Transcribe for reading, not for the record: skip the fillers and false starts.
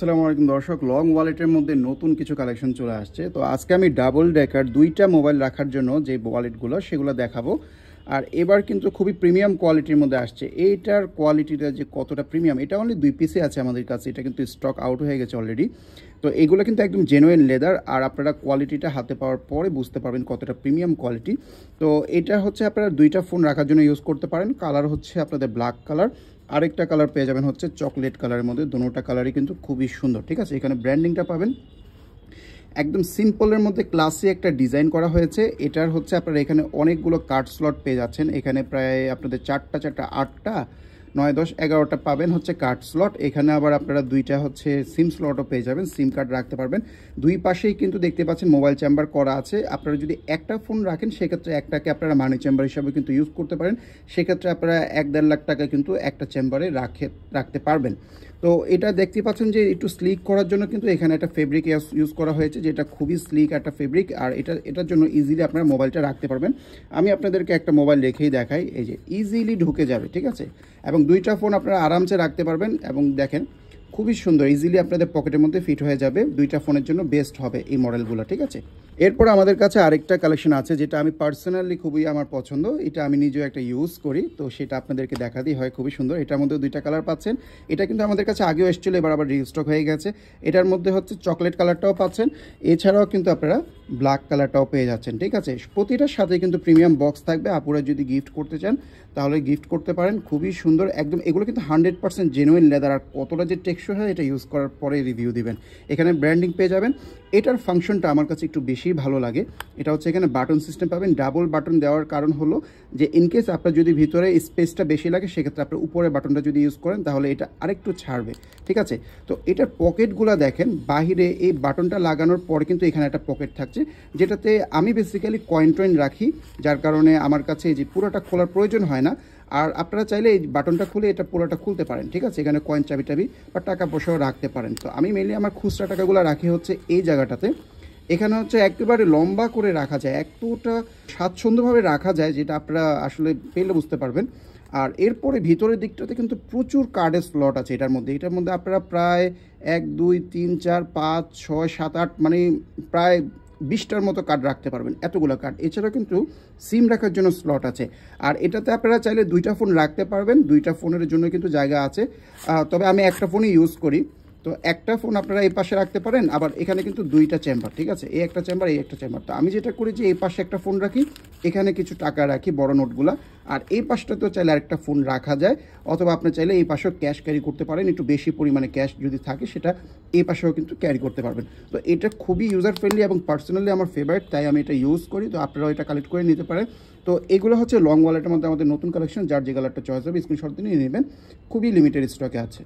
আসসালামু আলাইকুম দর্শক, লং ওয়ালেটের মধ্যে নতুন কিছু কালেকশন চলে আসছে। তো আজকে আমি ডাবল ডেকার দুইটা মোবাইল রাখার জন্য যে ওয়ালেটগুলো সেগুলো দেখাবো। আর এবার কিন্তু খুবই প্রিমিয়াম কোয়ালিটির মধ্যে আসছে। এইটার কোয়ালিটিটা যে কতটা প্রিমিয়াম, এটা অনলি 2 পিসে আছে আমাদের কাছে, এটা কিন্তু স্টক আউট হয়ে গেছে অলরেডি। তো এগুলো কিন্তু একদম জেনুইন লেদার, আর আপনারা কোয়ালিটিটা হাতে পাওয়ার পরে বুঝতে পারবেন কতটা প্রিমিয়াম কোয়ালিটি। তো এটা হচ্ছে আপনারা দুইটা ফোন রাখার জন্য ইউজ করতে পারেন। কালার হচ্ছে আপনাদের ব্ল্যাক কালার, আরেকটা কালার পেয়ে যাবেন হচ্ছে চকলেট কালারের মধ্যে। দুটোটা কালারই কিন্তু খুবই সুন্দর, ঠিক আছে। এখানে ব্র্যান্ডিংটা পাবেন একদম সিম্পলের মধ্যে ক্লাসি একটা ডিজাইন করা হয়েছে। এটার হচ্ছে আপনারা এখানে অনেকগুলো কার্ড স্লট পেয়ে যাচ্ছেন। এখানে প্রায় আপনাদের চারটা 8টা 9 10 11টা পাবেন হচ্ছে কার্ড স্লট। এখানে আবার আপনারা দুইটা হচ্ছে সিম স্লটও পেয়ে যাবেন, সিম কার্ড রাখতে পারবেন। দুই পাশেই কিন্তু দেখতে পাচ্ছেন মোবাইল চেম্বার করা আছে। আপনারা যদি একটা ফোন রাখেন সেক্ষেত্রে একটাকে আপনারা মানি চেম্বার হিসাবে কিন্তু ইউজ করতে পারেন। সেক্ষেত্রে আপনারা 1-1.5 লাখ টাকা কিন্তু একটা চেম্বারে রাখতে পারবেন। তো এটা দেখতে পাচ্ছেন যে একটু স্লিক করার জন্য কিন্তু এখানে একটা ফেব্রিক ইউজ করা হয়েছে, যেটা খুবই স্লিক একটা ফেব্রিক। আর এটার জন্য ইজিলি আপনারা মোবাইলটা রাখতে পারবেন। আমি আপনাদেরকে একটা মোবাইল রেখেই দেখাই, এই যে ইজিলি ঢুকে যাবে, ঠিক আছে। এবং দুইটা ফোন আপনারা আরামসে রাখতে পারবেন। এবং দেখেন খুবই সুন্দর, ইজিলি আপনাদের পকেটের মধ্যে ফিট হয়ে যাবে। দুইটা ফোনের জন্য বেস্ট হবে এই মডেলগুলো, ঠিক আছে। এরপর আমাদের কাছে আরেকটা কালেকশন আছে, যেটা আমি পার্সোনালি খুবই আমার পছন্দ। এটা আমি নিজেও একটা ইউজ করি, তো সেটা আপনাদেরকে দেখাতেই হয়। খুবই সুন্দর, এটার মধ্যে দুইটা কালার পাচ্ছেন। এটা কিন্তু আমাদের কাছে আগেও এসেছিল, এবার আবার রিস্টক হয়ে গেছে। এটার মধ্যে হচ্ছে চকলেট কালারটাও পাচ্ছেন, এছাড়াও কিন্তু আপনারা ব্ল্যাক কালারটাও পেয়ে যাচ্ছেন, ঠিক আছে। প্রতিটার সাথে কিন্তু প্রিমিয়াম বক্স থাকবে। আপুরা যদি গিফট করতে চান তাহলে গিফট করতে পারেন। খুবই সুন্দর একদম। এগুলো কিন্তু 100% জেনুইন লেদার। আর কতটা যে টেকসই হয় এটা ইউজ করার পরে রিভিউ দিবেন। এখানে ব্র্যান্ডিং পেয়ে যাবেন। এটার ফাংশনটা আমার কাছে একটু বেশি ভালো লাগে। এটা হচ্ছে এখানে বাটন সিস্টেম পাবেন। ডাবল বাটন দেওয়ার কারণ হলো যে ইনকেস আপনার যদি ভিতরে স্পেসটা বেশি লাগে সেক্ষেত্রে আপনার উপরে বাটনটা যদি ইউজ করেন তাহলে এটা আরেকটু ছাড়বে, ঠিক আছে। তো এটার পকেটগুলো দেখেন, বাহিরে এই বাটনটা লাগানোর পরে কিন্তু এখানে একটা পকেট থাকছে, যেটাতে আমি বেসিক্যালি কয়েন টয়েন রাখি, যার কারণে আমার কাছে এই যে পুরোটা খোলার প্রয়োজন হয় না। আর আপনারা চাইলে এই বাটনটা খুলে এটা পুরোটা খুলতে পারেন, ঠিক আছে। এখানে কয়েন চাবি টাবি বা টাকা পয়সাও রাখতে পারেন। তো আমি মেনলি আমার খুচরা টাকাগুলো রাখি হচ্ছে এই জায়গাটাতে। এখানে হচ্ছে একেবারে লম্বা করে রাখা যায়, এতটা স্বাচ্ছন্দ্যভাবে রাখা যায় যেটা আপনারা আসলে পেলে বুঝতে পারবেন। আর এরপরে ভিতরের দিকটাতে কিন্তু প্রচুর কার্ডের স্লট আছে এটার মধ্যে আপনারা প্রায় 1 2 3 4 5 6 7 8 মানে প্রায় 20টার মতো কার্ড রাখতে পারবেন, এতগুলো কার্ড। এছাড়া কিন্তু সিম রাখার জন্য স্লট আছে। আর এটাতে আপনারা চাইলে দুইটা ফোন রাখতে পারবেন, দুইটা ফোনের জন্য কিন্তু জায়গা আছে। তবে আমি একটা ফোনই ইউজ করি। তো একটা ফোন আপনারা এই পাশে রাখতে পারেন, আবার এখানে কিন্তু দুইটা চেম্বার, ঠিক আছে। এই একটা চেম্বার, এই একটা চেম্বার। তো আমি যেটা করি যে এই পাশে একটা ফোন রাখি, এখানে কিছু টাকা রাখি, বড় নোটগুলা। আর এই পাশটাতেও চাইলে আরেকটা ফোন রাখা যায়, অথবা আপনি চাইলে এই পাশেও ক্যাশ ক্যারি করতে পারেন। একটু বেশি পরিমাণে ক্যাশ যদি থাকে সেটা এই পাশেও কিন্তু ক্যারি করতে পারবেন। তো এটা খুবই ইউজার ফ্রেন্ডলি এবং পার্সোনালি আমার ফেভারিট, তাই আমি এটা ইউজ করি। তো আপনারাও এটা কালেক্ট করে নিতে পারেন। তো এগুলো হচ্ছে লং ওয়ালেটের মধ্যে আমাদের নতুন কালেকশন। যার যে কালারটা চয়েস হবে স্ক্রিনশট দিয়ে নিয়ে নেবেন। খুবই লিমিটেড স্টকে আছে।